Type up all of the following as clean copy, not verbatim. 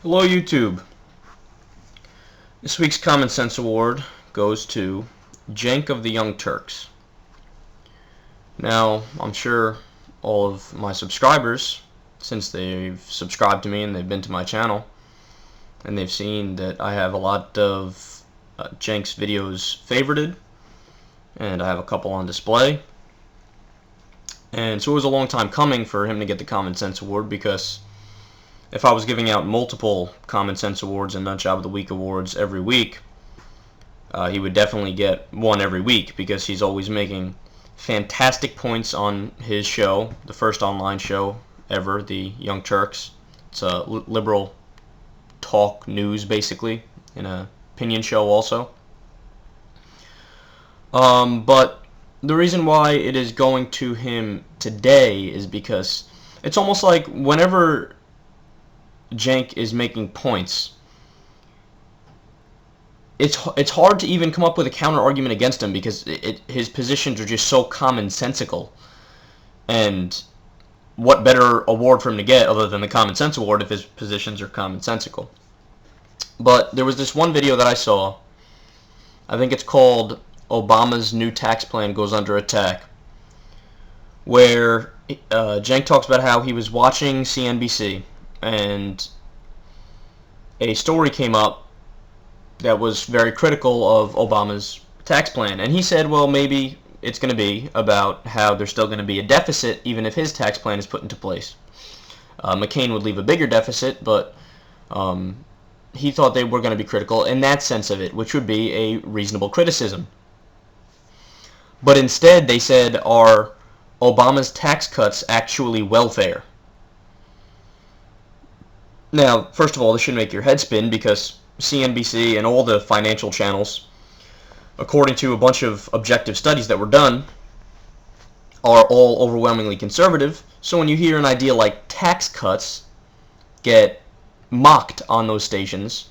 Hello YouTube. This week's Common Sense Award goes to Cenk of the Young Turks. Now, I'm sure all of my subscribers, since they've subscribed to me and they've been to my channel, and they've seen that I have a lot of Cenk's videos favorited, and I have a couple on display. And so it was a long time coming for him to get the Common Sense Award, because if I was giving out multiple Common Sense Awards and Nut Job of the Week awards every week, he would definitely get one every week, because he's always making fantastic points on his show, the first online show ever, the Young Turks. It's a liberal talk news, basically, and an opinion show also. But the reason why it is going to him today is because it's almost like whenever Cenk is making points, it's hard to even come up with a counter argument against him, because his positions are just so commonsensical. And what better award for him to get other than the Common Sense Award if his positions are commonsensical? But there was this one video that I saw, I think it's called Obama's New Tax Plan Goes Under Attack, where Cenk talks about how he was watching CNBC and a story came up that was very critical of Obama's tax plan, and he said, well, maybe it's going to be about how there's still going to be a deficit even if his tax plan is put into place. McCain would leave a bigger deficit, but he thought they were going to be critical in that sense of it, which would be a reasonable criticism. But instead they said, are Obama's tax cuts actually welfare? Now, first of all, this should make your head spin, because CNBC and all the financial channels, according to a bunch of objective studies that were done, are all overwhelmingly conservative. So when you hear an idea like tax cuts get mocked on those stations,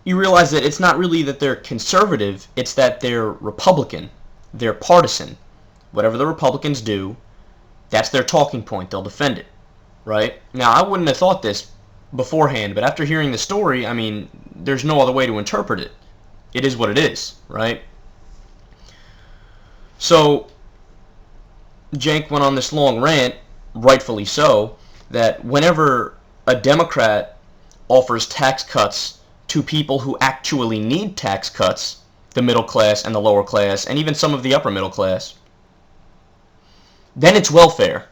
you realize that it's not really that they're conservative, it's that they're Republican. They're partisan. Whatever the Republicans do, that's their talking point. They'll defend it. Right? Now, I wouldn't have thought this beforehand, but after hearing the story, I mean, there's no other way to interpret it. It is what it is, right? So, Cenk went on this long rant, rightfully so, that whenever a Democrat offers tax cuts to people who actually need tax cuts, the middle class and the lower class, and even some of the upper middle class, then it's welfare.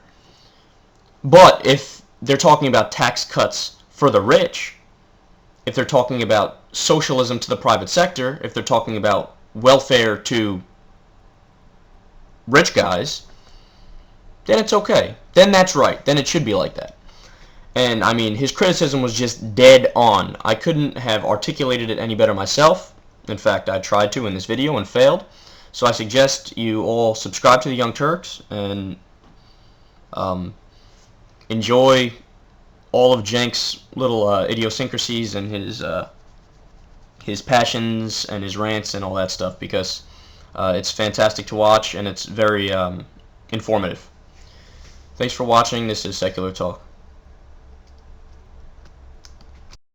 But if they're talking about tax cuts for the rich, if they're talking about socialism to the private sector, if they're talking about welfare to rich guys, then it's okay. Then that's right. Then it should be like that. And, I mean, his criticism was just dead on. I couldn't have articulated it any better myself. In fact, I tried to in this video and failed. So I suggest you all subscribe to the Young Turks and enjoy all of Cenk's little idiosyncrasies and his passions and his rants and all that stuff, because it's fantastic to watch and it's very informative. Thanks for watching. This is Secular Talk.